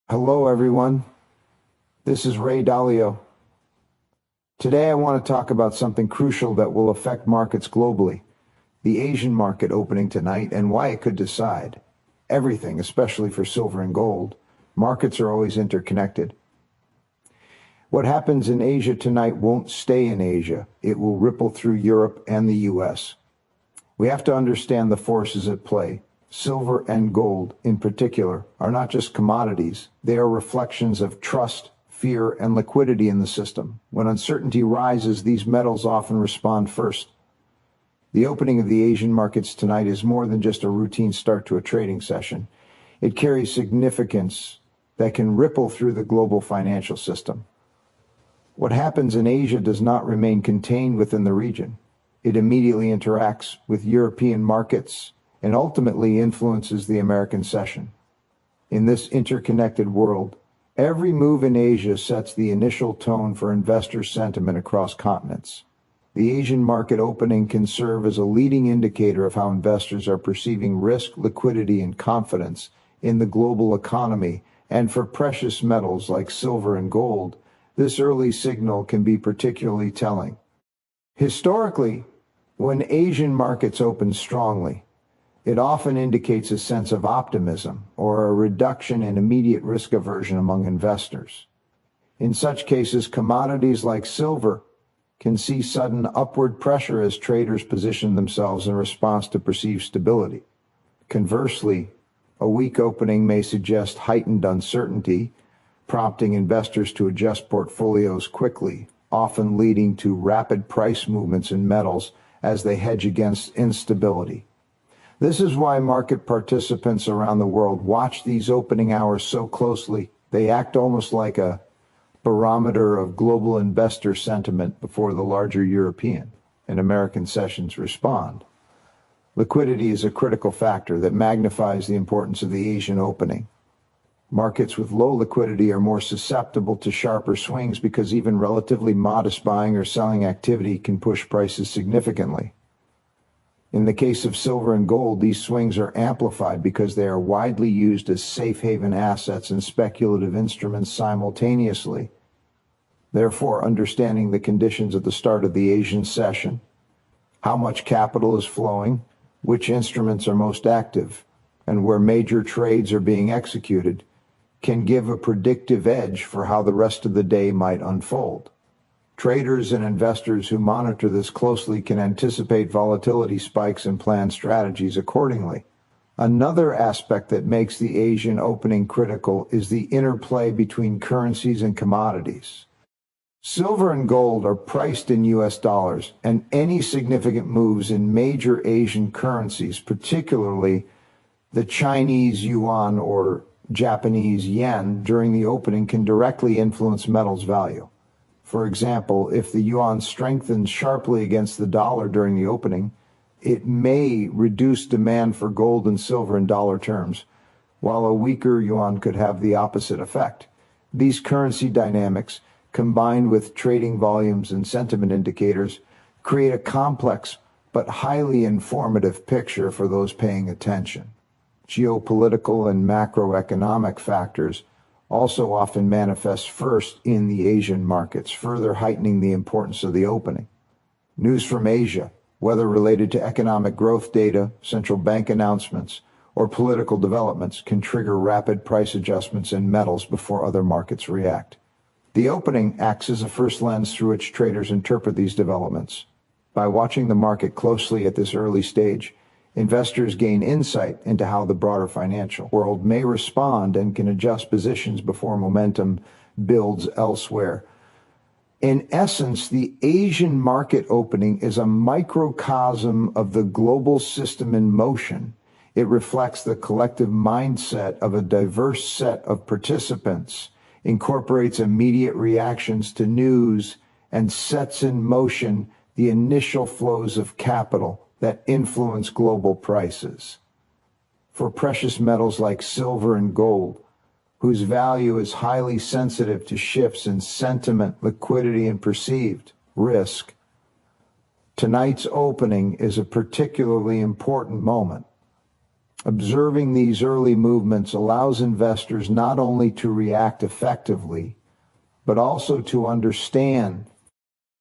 Hello, everyone. This is Ray Dalio. Today, I want to talk about something crucial that will affect markets globally, the Asian market opening tonight and why it could decide everything, especially for silver and gold. Markets are always interconnected. What happens in Asia tonight won't stay in Asia. It will ripple through Europe and the US. We have to understand the forces at play. Silver and gold, in particular, are not just commodities. They are reflections of trust, fear, and liquidity in the system. When uncertainty rises, these metals often respond first. The opening of the Asian markets tonight is more than just a routine start to a trading session. It carries significance that can ripple through the global financial system. What happens in Asia does not remain contained within the region. It immediately interacts with European markets and ultimately influences the American session. In this interconnected world, every move in Asia sets the initial tone for investor sentiment across continents. The Asian market opening can serve as a leading indicator of how investors are perceiving risk, liquidity, and confidence in the global economy, and for precious metals like silver and gold, this early signal can be particularly telling. Historically, when Asian markets open strongly, it often indicates a sense of optimism or a reduction in immediate risk aversion among investors. In such cases, commodities like silver can see sudden upward pressure as traders position themselves in response to perceived stability. Conversely, a weak opening may suggest heightened uncertainty, prompting investors to adjust portfolios quickly, often leading to rapid price movements in metals as they hedge against instability. This is why market participants around the world watch these opening hours so closely. They act almost like a barometer of global investor sentiment before the larger European and American sessions respond. Liquidity is a critical factor that magnifies the importance of the Asian opening. Markets with low liquidity are more susceptible to sharper swings because even relatively modest buying or selling activity can push prices significantly. In the case of silver and gold, these swings are amplified because they are widely used as safe haven assets and speculative instruments simultaneously. Therefore, understanding the conditions at the start of the Asian session, how much capital is flowing, which instruments are most active, and where major trades are being executed, can give a predictive edge for how the rest of the day might unfold. Traders and investors who monitor this closely can anticipate volatility spikes and plan strategies accordingly. Another aspect that makes the Asian opening critical is the interplay between currencies and commodities. Silver and gold are priced in US dollars, and any significant moves in major Asian currencies, particularly the Chinese yuan or Japanese yen during the opening, can directly influence metals' value. For example, if the yuan strengthens sharply against the dollar during the opening, it may reduce demand for gold and silver in dollar terms, while a weaker yuan could have the opposite effect. These currency dynamics, combined with trading volumes and sentiment indicators, create a complex but highly informative picture for those paying attention. Geopolitical and macroeconomic factors also often manifest first in the Asian markets, further heightening the importance of the opening. News from Asia, whether related to economic growth data, central bank announcements, or political developments, can trigger rapid price adjustments in metals before other markets react. The opening acts as a first lens through which traders interpret these developments. By watching the market closely at this early stage, investors gain insight into how the broader financial world may respond and can adjust positions before momentum builds elsewhere. In essence, the Asian market opening is a microcosm of the global system in motion. It reflects the collective mindset of a diverse set of participants, incorporates immediate reactions to news, and sets in motion the initial flows of capital that influence global prices. For precious metals like silver and gold, whose value is highly sensitive to shifts in sentiment, liquidity, and perceived risk, tonight's opening is a particularly important moment. Observing these early movements allows investors not only to react effectively, but also to understand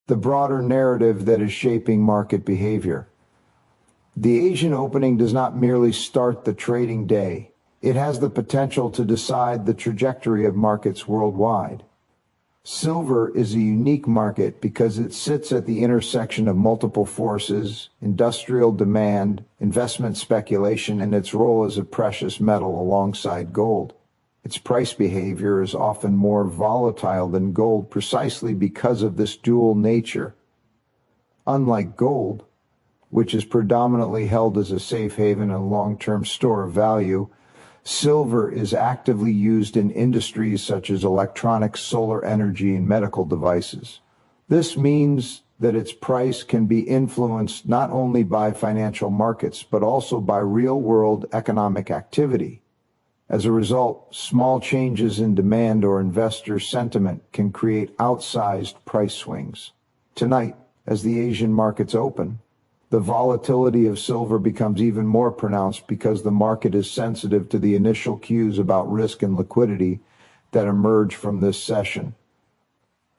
the broader narrative that is shaping market behavior. The Asian opening does not merely start the trading day. It has the potential to decide the trajectory of markets worldwide. Silver is a unique market because it sits at the intersection of multiple forces: industrial demand, investment speculation, and its role as a precious metal alongside gold. Its price behavior is often more volatile than gold precisely because of this dual nature. Unlike gold, which is predominantly held as a safe haven and long-term store of value, silver is actively used in industries such as electronics, solar energy, and medical devices. This means that its price can be influenced not only by financial markets, but also by real-world economic activity. As a result, small changes in demand or investor sentiment can create outsized price swings. Tonight, as the Asian markets open, the volatility of silver becomes even more pronounced because the market is sensitive to the initial cues about risk and liquidity that emerge from this session.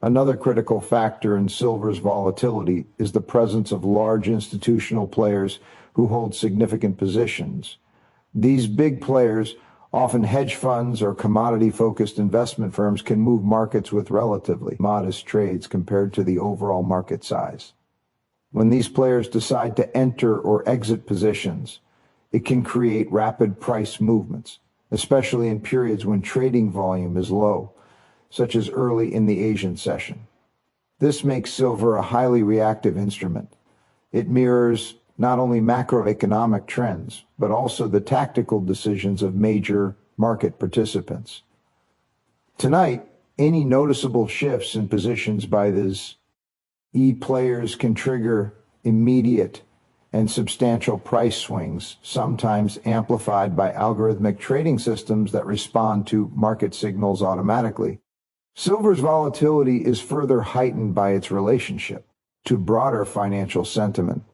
Another critical factor in silver's volatility is the presence of large institutional players who hold significant positions. These big players, often hedge funds or commodity-focused investment firms, can move markets with relatively modest trades compared to the overall market size. When these players decide to enter or exit positions, it can create rapid price movements, especially in periods when trading volume is low, such as early in the Asian session. This makes silver a highly reactive instrument. It mirrors not only macroeconomic trends, but also the tactical decisions of major market participants. Tonight, any noticeable shifts in positions by these players can trigger immediate and substantial price swings, sometimes amplified by algorithmic trading systems that respond to market signals automatically. Silver's volatility is further heightened by its relationship to broader financial sentiment.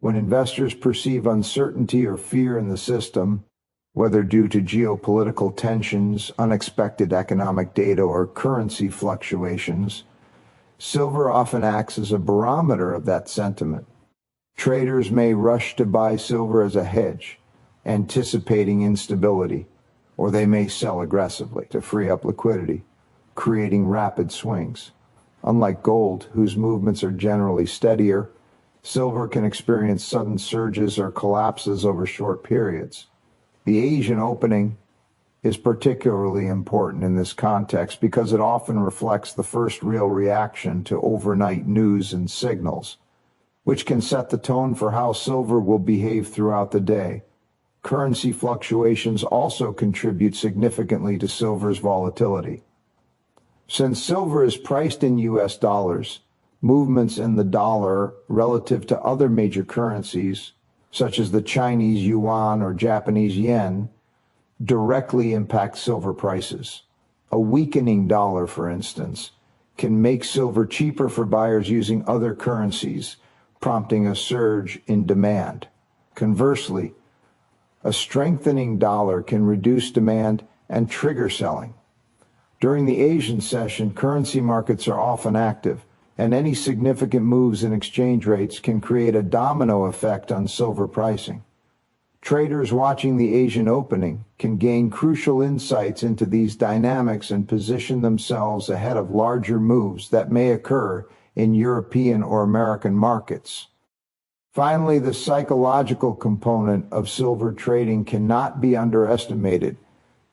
When investors perceive uncertainty or fear in the system, whether due to geopolitical tensions, unexpected economic data, or currency fluctuations, silver often acts as a barometer of that sentiment. Traders may rush to buy silver as a hedge, anticipating instability, or they may sell aggressively to free up liquidity, creating rapid swings. Unlike gold, whose movements are generally steadier, silver can experience sudden surges or collapses over short periods. The Asian opening is particularly important in this context because it often reflects the first real reaction to overnight news and signals, which can set the tone for how silver will behave throughout the day. Currency fluctuations also contribute significantly to silver's volatility. Since silver is priced in US dollars, movements in the dollar relative to other major currencies, such as the Chinese yuan or Japanese yen, directly impact silver prices. A weakening dollar, for instance, can make silver cheaper for buyers using other currencies, prompting a surge in demand. Conversely, a strengthening dollar can reduce demand and trigger selling. During the Asian session, currency markets are often active, and any significant moves in exchange rates can create a domino effect on silver pricing. Traders watching the Asian opening can gain crucial insights into these dynamics and position themselves ahead of larger moves that may occur in European or American markets. Finally, the psychological component of silver trading cannot be underestimated.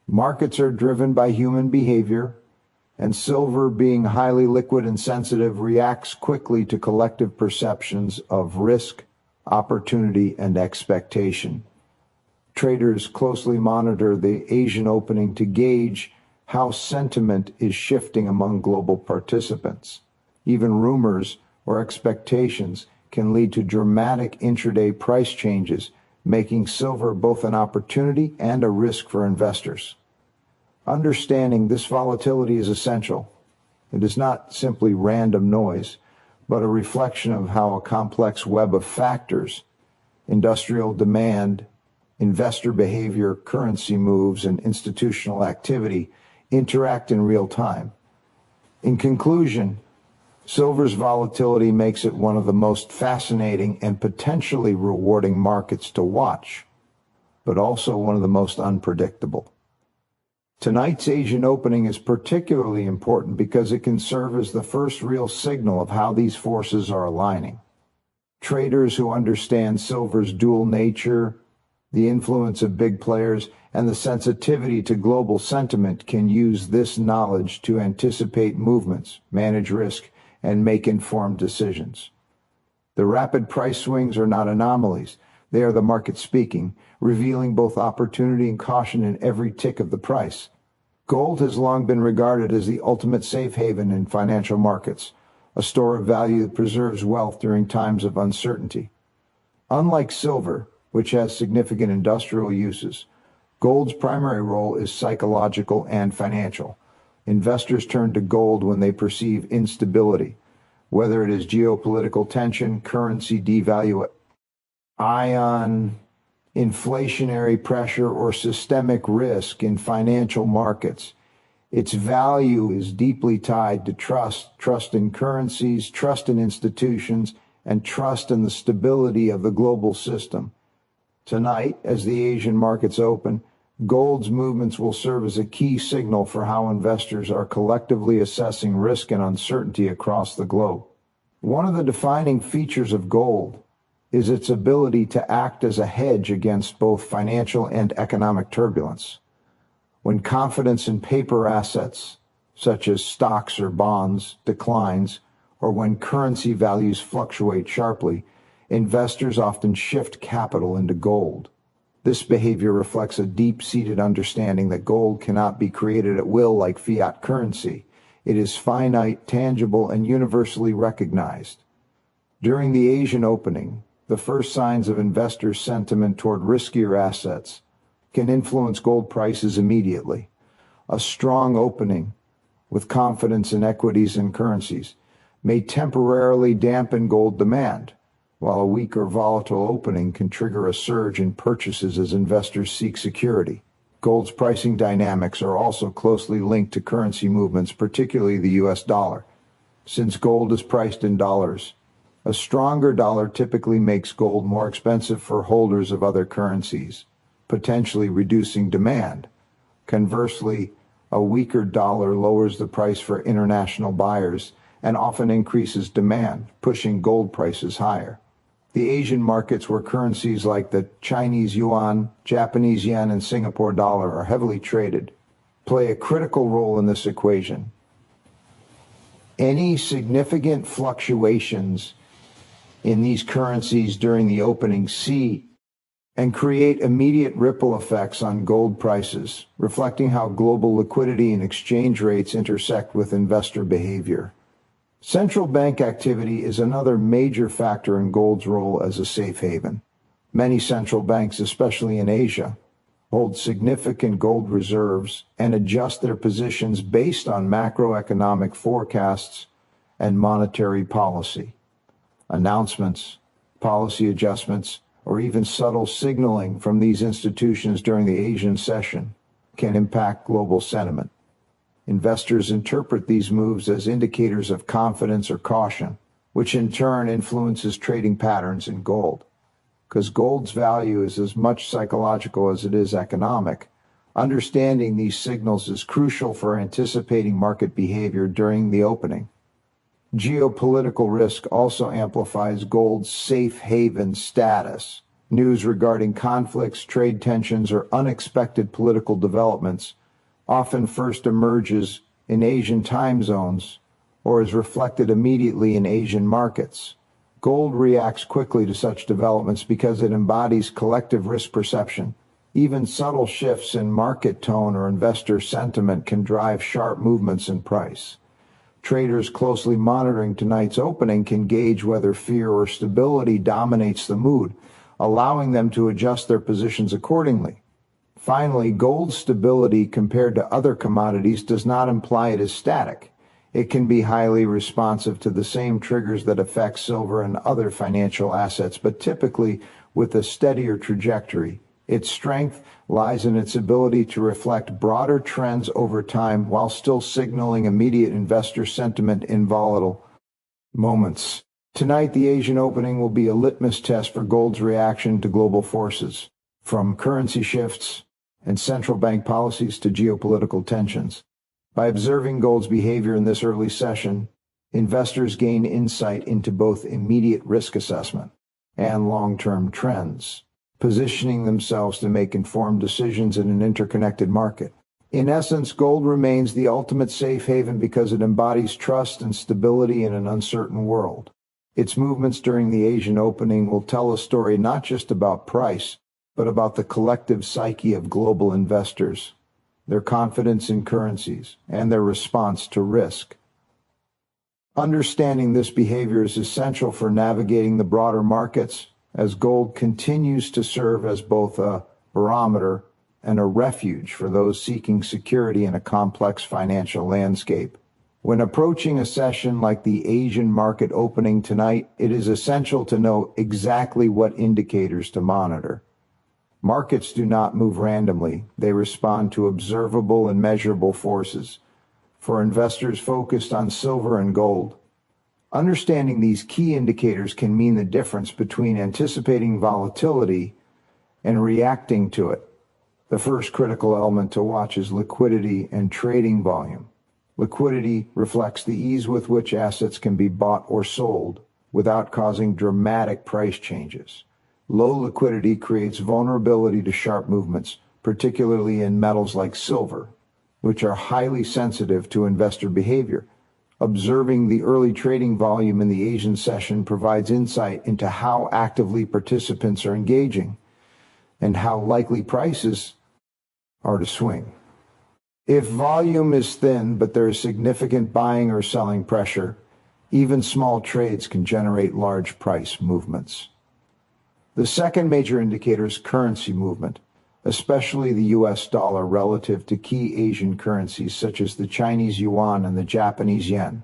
Markets are driven by human behavior, and silver, being highly liquid and sensitive, reacts quickly to collective perceptions of risk, opportunity, and expectation. Traders closely monitor the Asian opening to gauge how sentiment is shifting among global participants. Even rumors or expectations can lead to dramatic intraday price changes, making silver both an opportunity and a risk for investors. Understanding this volatility is essential. It is not simply random noise, but a reflection of how a complex web of factors, industrial demand, investor behavior, currency moves, and institutional activity interact in real time. In conclusion, silver's volatility makes it one of the most fascinating and potentially rewarding markets to watch, but also one of the most unpredictable. Tonight's Asian opening is particularly important because it can serve as the first real signal of how these forces are aligning. Traders who understand silver's dual nature, the influence of big players, and the sensitivity to global sentiment can use this knowledge to anticipate movements, manage risk, and make informed decisions. The rapid price swings are not anomalies. They are the market speaking, revealing both opportunity and caution in every tick of the price. Gold has long been regarded as the ultimate safe haven in financial markets, a store of value that preserves wealth during times of uncertainty. Unlike silver, which has significant industrial uses, gold's primary role is psychological and financial. Investors turn to gold when they perceive instability, whether it is geopolitical tension, currency devaluation, inflationary pressure, or systemic risk in financial markets. Its value is deeply tied to trust in currencies, trust in institutions, and trust in the stability of the global system. Tonight, as the Asian markets open, gold's movements will serve as a key signal for how investors are collectively assessing risk and uncertainty across the globe. One of the defining features of gold is its ability to act as a hedge against both financial and economic turbulence. When confidence in paper assets, such as stocks or bonds, declines, or when currency values fluctuate sharply, investors often shift capital into gold. This behavior reflects a deep-seated understanding that gold cannot be created at will like fiat currency. It is finite, tangible, and universally recognized. During the Asian opening, the first signs of investor sentiment toward riskier assets can influence gold prices immediately. A strong opening, with confidence in equities and currencies, may temporarily dampen gold demand, while a weak or volatile opening can trigger a surge in purchases as investors seek security. Gold's pricing dynamics are also closely linked to currency movements, particularly the US dollar. Since gold is priced in dollars, a stronger dollar typically makes gold more expensive for holders of other currencies, potentially reducing demand. Conversely, a weaker dollar lowers the price for international buyers and often increases demand, pushing gold prices higher. The Asian markets, where currencies like the Chinese yuan, Japanese yen, and Singapore dollar are heavily traded, play a critical role in this equation. Any significant fluctuations in these currencies during the opening see and create immediate ripple effects on gold prices, reflecting how global liquidity and exchange rates intersect with investor behavior. Central bank activity is another major factor in gold's role as a safe haven. Many central banks, especially in Asia, hold significant gold reserves and adjust their positions based on macroeconomic forecasts and monetary policy. Announcements, policy adjustments, or even subtle signaling from these institutions during the Asian session can impact global sentiment. Investors interpret these moves as indicators of confidence or caution, which in turn influences trading patterns in gold. Because gold's value is as much psychological as it is economic, understanding these signals is crucial for anticipating market behavior during the opening. Geopolitical risk also amplifies gold's safe haven status. News regarding conflicts, trade tensions, or unexpected political developments often first emerges in Asian time zones or is reflected immediately in Asian markets. Gold reacts quickly to such developments because it embodies collective risk perception. Even subtle shifts in market tone or investor sentiment can drive sharp movements in price. Traders closely monitoring tonight's opening can gauge whether fear or stability dominates the mood, allowing them to adjust their positions accordingly. Finally, gold's stability compared to other commodities does not imply it is static. It can be highly responsive to the same triggers that affect silver and other financial assets, but typically with a steadier trajectory. Its strength lies in its ability to reflect broader trends over time while still signaling immediate investor sentiment in volatile moments. Tonight, the Asian opening will be a litmus test for gold's reaction to global forces, from currency shifts and central bank policies to geopolitical tensions. By observing gold's behavior in this early session, investors gain insight into both immediate risk assessment and long-term trends, positioning themselves to make informed decisions in an interconnected market. In essence, gold remains the ultimate safe haven because it embodies trust and stability in an uncertain world. Its movements during the Asian opening will tell a story not just about price, but about the collective psyche of global investors, their confidence in currencies, and their response to risk. Understanding this behavior is essential for navigating the broader markets, as gold continues to serve as both a barometer and a refuge for those seeking security in a complex financial landscape. When approaching a session like the Asian market opening tonight, it is essential to know exactly what indicators to monitor. Markets do not move randomly. They respond to observable and measurable forces. For investors focused on silver and gold, understanding these key indicators can mean the difference between anticipating volatility and reacting to it. The first critical element to watch is liquidity and trading volume. Liquidity reflects the ease with which assets can be bought or sold without causing dramatic price changes. Low liquidity creates vulnerability to sharp movements, particularly in metals like silver, which are highly sensitive to investor behavior. Observing the early trading volume in the Asian session provides insight into how actively participants are engaging and how likely prices are to swing. If volume is thin but there is significant buying or selling pressure, even small trades can generate large price movements. The second major indicator is currency movement, especially the US dollar relative to key Asian currencies such as the Chinese yuan and the Japanese yen.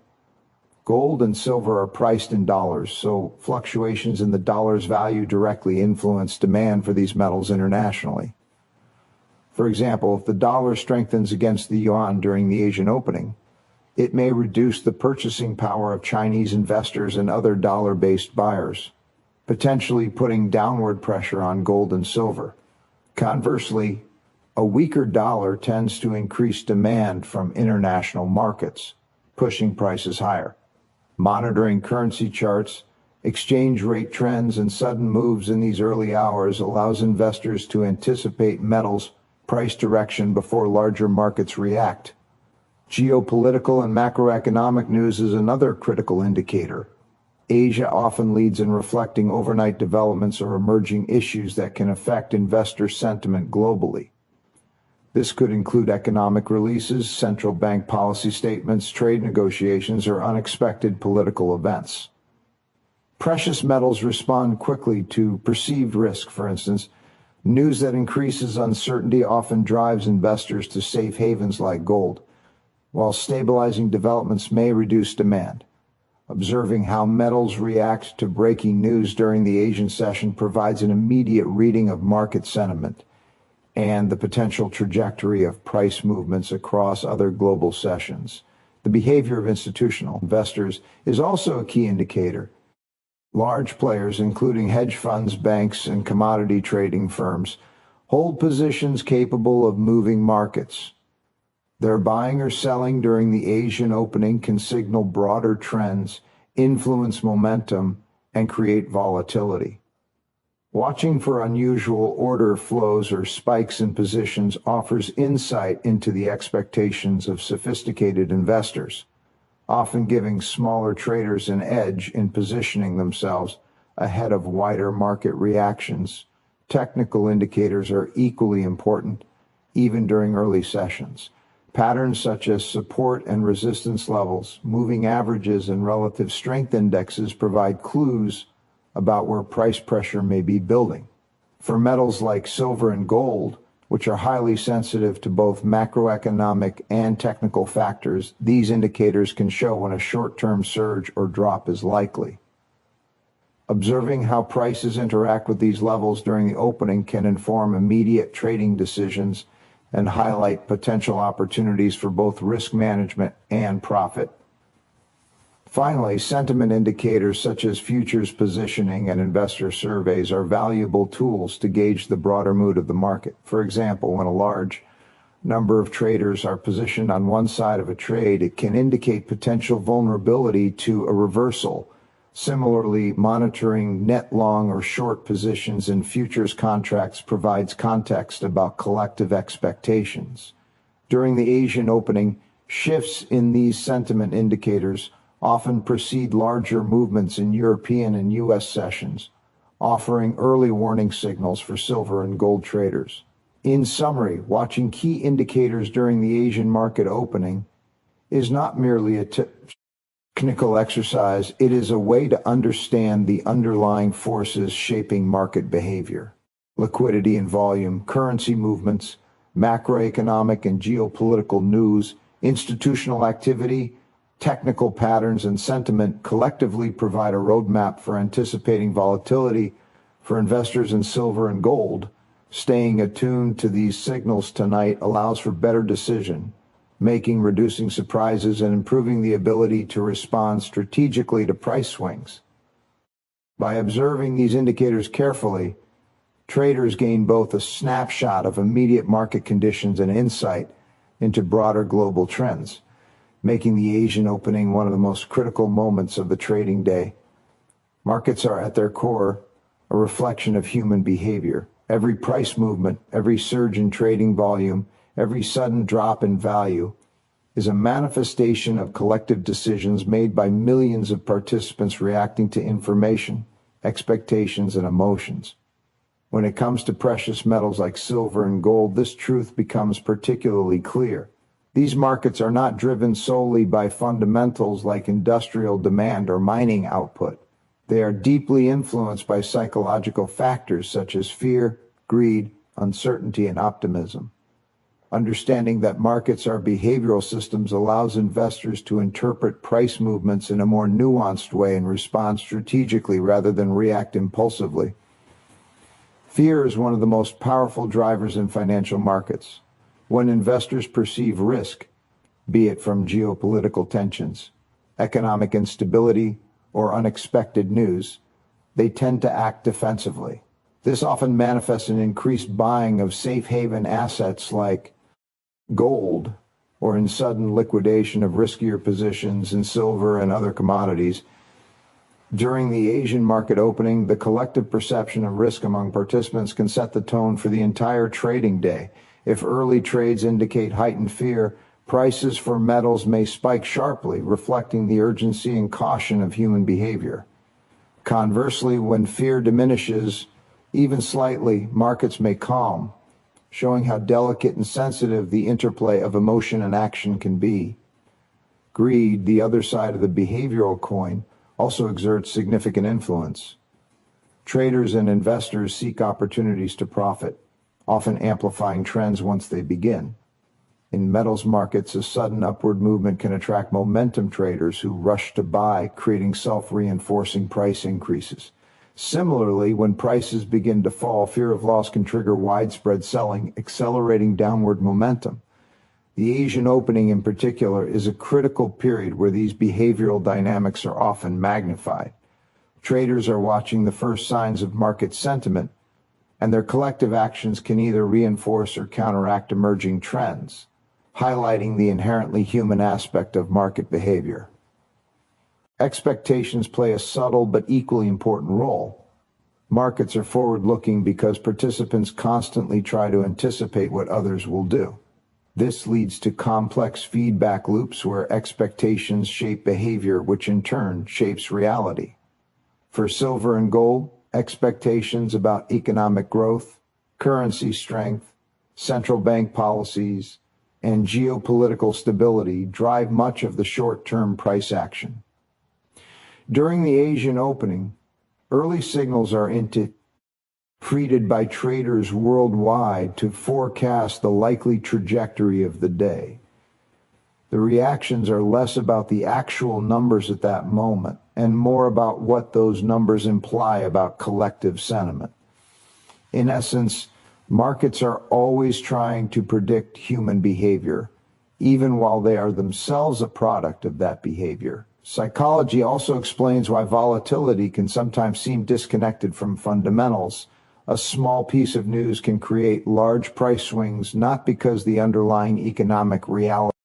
Gold and silver are priced in dollars, so fluctuations in the dollar's value directly influence demand for these metals internationally. For example, if the dollar strengthens against the yuan during the Asian opening, it may reduce the purchasing power of Chinese investors and other dollar-based buyers, potentially putting downward pressure on gold and silver. Conversely, a weaker dollar tends to increase demand from international markets, pushing prices higher. Monitoring currency charts, exchange rate trends, and sudden moves in these early hours allows investors to anticipate metals' price direction before larger markets react. Geopolitical and macroeconomic news is another critical indicator. Asia often leads in reflecting overnight developments or emerging issues that can affect investor sentiment globally. This could include economic releases, central bank policy statements, trade negotiations, or unexpected political events. Precious metals respond quickly to perceived risk. For instance, news that increases uncertainty often drives investors to safe havens like gold, while stabilizing developments may reduce demand. Observing how metals react to breaking news during the Asian session provides an immediate reading of market sentiment and the potential trajectory of price movements across other global sessions. The behavior of institutional investors is also a key indicator. Large players, including hedge funds, banks, and commodity trading firms, hold positions capable of moving markets. Their buying or selling during the Asian opening can signal broader trends, influence momentum, and create volatility. Watching for unusual order flows or spikes in positions offers insight into the expectations of sophisticated investors, often giving smaller traders an edge in positioning themselves ahead of wider market reactions. Technical indicators are equally important, even during early sessions. Patterns such as support and resistance levels, moving averages, and relative strength indexes provide clues about where price pressure may be building. For metals like silver and gold, which are highly sensitive to both macroeconomic and technical factors, these indicators can show when a short-term surge or drop is likely. Observing how prices interact with these levels during the opening can inform immediate trading decisions and highlight potential opportunities for both risk management and profit. Finally, sentiment indicators such as futures positioning and investor surveys are valuable tools to gauge the broader mood of the market. For example, when a large number of traders are positioned on one side of a trade, it can indicate potential vulnerability to a reversal. Similarly, monitoring net long or short positions in futures contracts provides context about collective expectations. During the Asian opening, shifts in these sentiment indicators often precede larger movements in European and U.S. sessions, offering early warning signals for silver and gold traders. In summary, watching key indicators during the Asian market opening is not merely a technical exercise, it is a way to understand the underlying forces shaping market behavior. Liquidity and volume, currency movements, macroeconomic and geopolitical news, institutional activity, technical patterns, and sentiment collectively provide a roadmap for anticipating volatility. For investors in silver and gold, staying attuned to these signals tonight allows for better decision making, reducing surprises, and improving the ability to respond strategically to price swings. By observing these indicators carefully, traders gain both a snapshot of immediate market conditions and insight into broader global trends, making the Asian opening one of the most critical moments of the trading day. Markets are at their core a reflection of human behavior. Every price movement, every surge in trading volume, every sudden drop in value is a manifestation of collective decisions made by millions of participants reacting to information, expectations, and emotions. When it comes to precious metals like silver and gold, this truth becomes particularly clear. These markets are not driven solely by fundamentals like industrial demand or mining output. They are deeply influenced by psychological factors such as fear, greed, uncertainty, and optimism. Understanding that markets are behavioral systems allows investors to interpret price movements in a more nuanced way and respond strategically rather than react impulsively. Fear is one of the most powerful drivers in financial markets. When investors perceive risk, be it from geopolitical tensions, economic instability, or unexpected news, they tend to act defensively. This often manifests in increased buying of safe haven assets like gold, or in sudden liquidation of riskier positions in silver and other commodities. During the Asian market opening, the collective perception of risk among participants can set the tone for the entire trading day. If early trades indicate heightened fear, prices for metals may spike sharply, reflecting the urgency and caution of human behavior. Conversely, when fear diminishes, even slightly, markets may calm, showing how delicate and sensitive the interplay of emotion and action can be. Greed, the other side of the behavioral coin, also exerts significant influence. Traders and investors seek opportunities to profit, often amplifying trends once they begin. In metals markets, a sudden upward movement can attract momentum traders who rush to buy, creating self-reinforcing price increases. Similarly, when prices begin to fall, fear of loss can trigger widespread selling, accelerating downward momentum. The Asian opening in particular is a critical period where these behavioral dynamics are often magnified. Traders are watching the first signs of market sentiment, and their collective actions can either reinforce or counteract emerging trends, highlighting the inherently human aspect of market behavior. Expectations play a subtle but equally important role. Markets are forward-looking because participants constantly try to anticipate what others will do. This leads to complex feedback loops where expectations shape behavior, which in turn shapes reality. For silver and gold, expectations about economic growth, currency strength, central bank policies, and geopolitical stability drive much of the short-term price action. During the Asian opening, early signals are interpreted by traders worldwide to forecast the likely trajectory of the day. The reactions are less about the actual numbers at that moment and more about what those numbers imply about collective sentiment. In essence, markets are always trying to predict human behavior, even while they are themselves a product of that behavior. Psychology also explains why volatility can sometimes seem disconnected from fundamentals. A small piece of news can create large price swings not because the underlying economic reality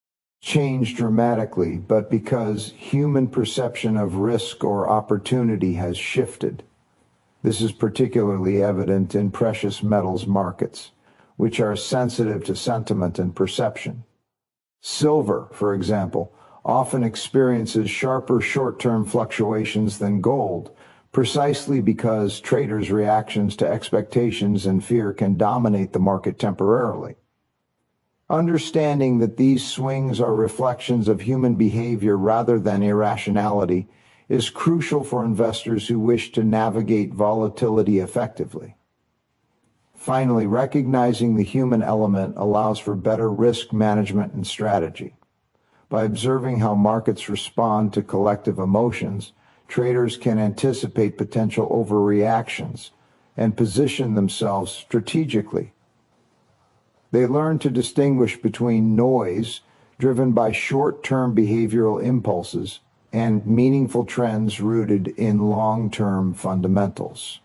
changed dramatically, but because human perception of risk or opportunity has shifted. This is particularly evident in precious metals markets, which are sensitive to sentiment and perception. Silver, for example, often experiences sharper short-term fluctuations than gold, precisely because traders' reactions to expectations and fear can dominate the market temporarily. Understanding that these swings are reflections of human behavior rather than irrationality is crucial for investors who wish to navigate volatility effectively. Finally, recognizing the human element allows for better risk management and strategy. By observing how markets respond to collective emotions, traders can anticipate potential overreactions and position themselves strategically. They learn to distinguish between noise driven by short-term behavioral impulses and meaningful trends rooted in long-term fundamentals.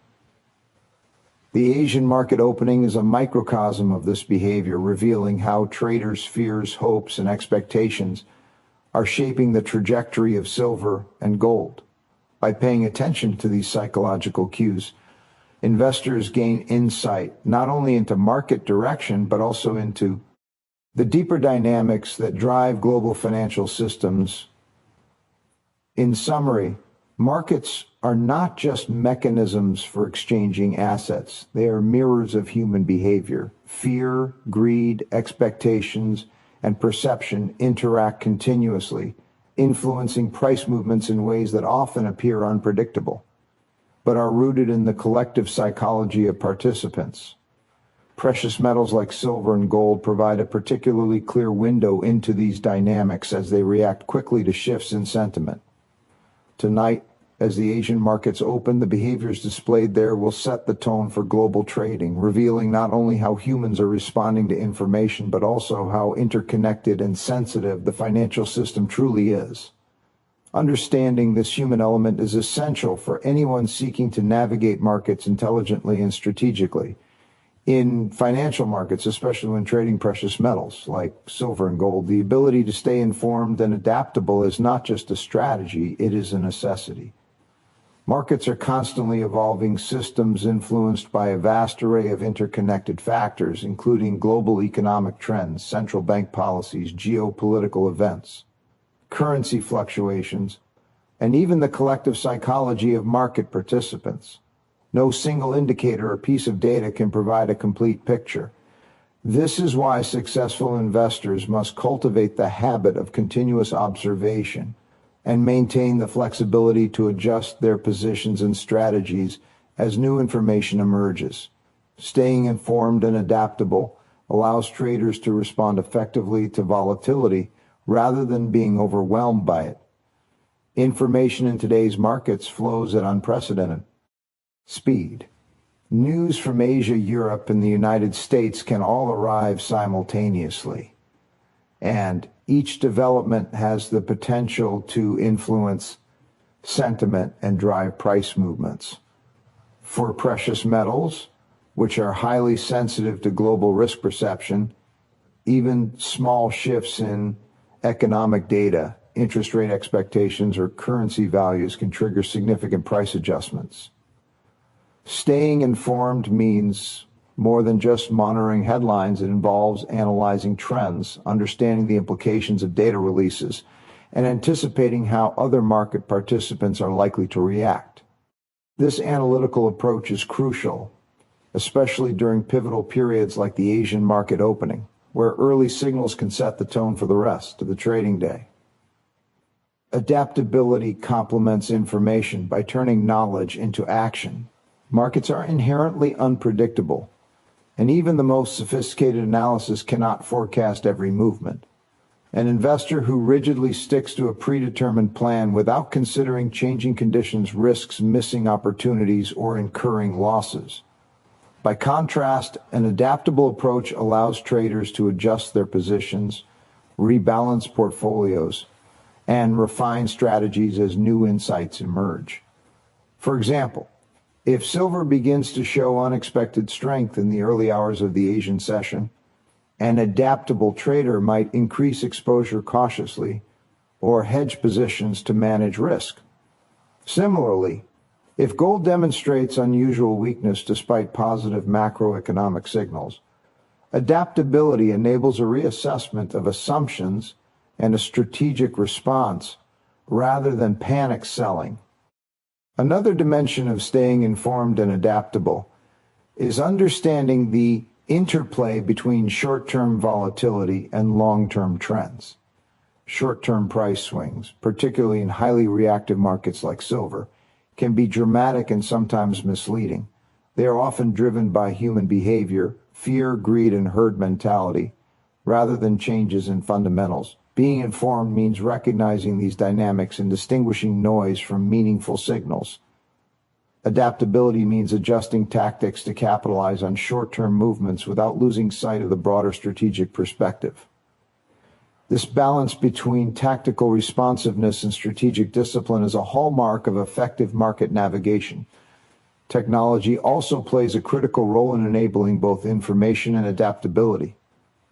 The Asian market opening is a microcosm of this behavior, revealing how traders' fears, hopes, and expectations are shaping the trajectory of silver and gold. By paying attention to these psychological cues, investors gain insight not only into market direction, but also into the deeper dynamics that drive global financial systems. In summary, markets are not just mechanisms for exchanging assets. They are mirrors of human behavior. Fear, greed, expectations, and perception interact continuously, influencing price movements in ways that often appear unpredictable, but are rooted in the collective psychology of participants. Precious metals like silver and gold provide a particularly clear window into these dynamics as they react quickly to shifts in sentiment. Tonight, as the Asian markets open, the behaviors displayed there will set the tone for global trading, revealing not only how humans are responding to information, but also how interconnected and sensitive the financial system truly is. Understanding this human element is essential for anyone seeking to navigate markets intelligently and strategically. In financial markets, especially when trading precious metals like silver and gold, the ability to stay informed and adaptable is not just a strategy, it is a necessity. Markets are constantly evolving systems influenced by a vast array of interconnected factors, including global economic trends, central bank policies, geopolitical events, currency fluctuations, and even the collective psychology of market participants. No single indicator or piece of data can provide a complete picture. This is why successful investors must cultivate the habit of continuous observation and maintain the flexibility to adjust their positions and strategies as new information emerges. Staying informed and adaptable allows traders to respond effectively to volatility rather than being overwhelmed by it. Information in today's markets flows at unprecedented speed. News from Asia, Europe, and the United States can all arrive simultaneously, and each development has the potential to influence sentiment and drive price movements. For precious metals, which are highly sensitive to global risk perception, even small shifts in economic data, interest rate expectations, or currency values can trigger significant price adjustments. Staying informed means more than just monitoring headlines. It involves analyzing trends, understanding the implications of data releases, and anticipating how other market participants are likely to react. This analytical approach is crucial, especially during pivotal periods like the Asian market opening, where early signals can set the tone for the rest of the trading day. Adaptability complements information by turning knowledge into action. Markets are inherently unpredictable, and even the most sophisticated analysis cannot forecast every movement. An investor who rigidly sticks to a predetermined plan without considering changing conditions risks missing opportunities or incurring losses. By contrast, an adaptable approach allows traders to adjust their positions, rebalance portfolios, and refine strategies as new insights emerge. For example, if silver begins to show unexpected strength in the early hours of the Asian session, an adaptable trader might increase exposure cautiously or hedge positions to manage risk. Similarly, if gold demonstrates unusual weakness despite positive macroeconomic signals, adaptability enables a reassessment of assumptions and a strategic response rather than panic selling. Another dimension of staying informed and adaptable is understanding the interplay between short-term volatility and long-term trends. Short-term price swings, particularly in highly reactive markets like silver, can be dramatic and sometimes misleading. They are often driven by human behavior, fear, greed, and herd mentality, rather than changes in fundamentals. Being informed means recognizing these dynamics and distinguishing noise from meaningful signals. Adaptability means adjusting tactics to capitalize on short-term movements without losing sight of the broader strategic perspective. This balance between tactical responsiveness and strategic discipline is a hallmark of effective market navigation. Technology also plays a critical role in enabling both information and adaptability.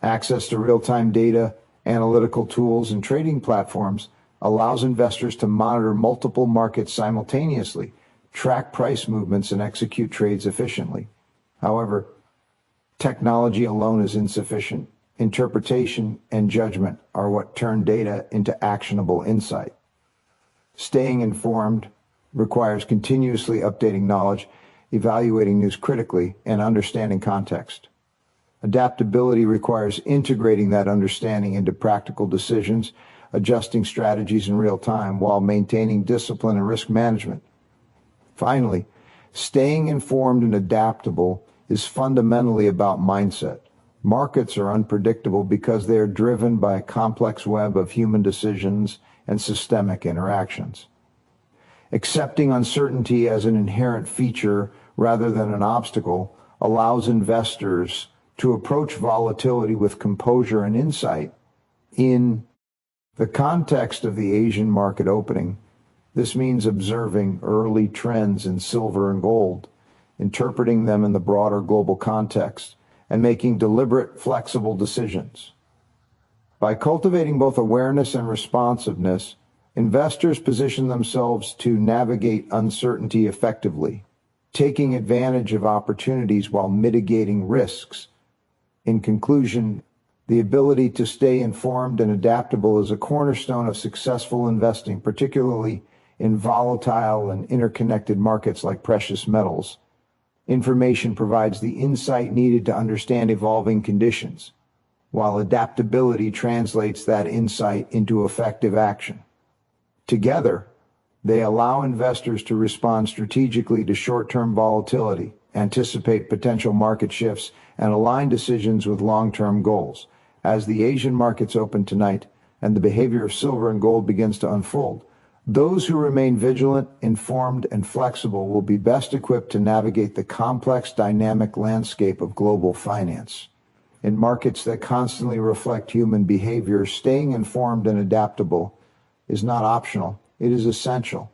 Access to real-time data, analytical tools, and trading platforms allows investors to monitor multiple markets simultaneously, track price movements, and execute trades efficiently. However, technology alone is insufficient. Interpretation and judgment are what turn data into actionable insight. Staying informed requires continuously updating knowledge, evaluating news critically, and understanding context. Adaptability requires integrating that understanding into practical decisions, adjusting strategies in real time while maintaining discipline and risk management. Finally, staying informed and adaptable is fundamentally about mindset. Markets are unpredictable because they are driven by a complex web of human decisions and systemic interactions. Accepting uncertainty as an inherent feature rather than an obstacle allows investors to approach volatility with composure and insight. In the context of the Asian market opening, this means observing early trends in silver and gold, interpreting them in the broader global context, and making deliberate, flexible decisions. By cultivating both awareness and responsiveness, investors position themselves to navigate uncertainty effectively, taking advantage of opportunities while mitigating risks. In conclusion, the ability to stay informed and adaptable is a cornerstone of successful investing, particularly in volatile and interconnected markets like precious metals. Information provides the insight needed to understand evolving conditions, while adaptability translates that insight into effective action. Together, they allow investors to respond strategically to short-term volatility, anticipate potential market shifts, and align decisions with long-term goals. As the Asian markets open tonight and the behavior of silver and gold begins to unfold, those who remain vigilant, informed, and flexible will be best equipped to navigate the complex, dynamic landscape of global finance. In markets that constantly reflect human behavior, staying informed and adaptable is not optional, it is essential.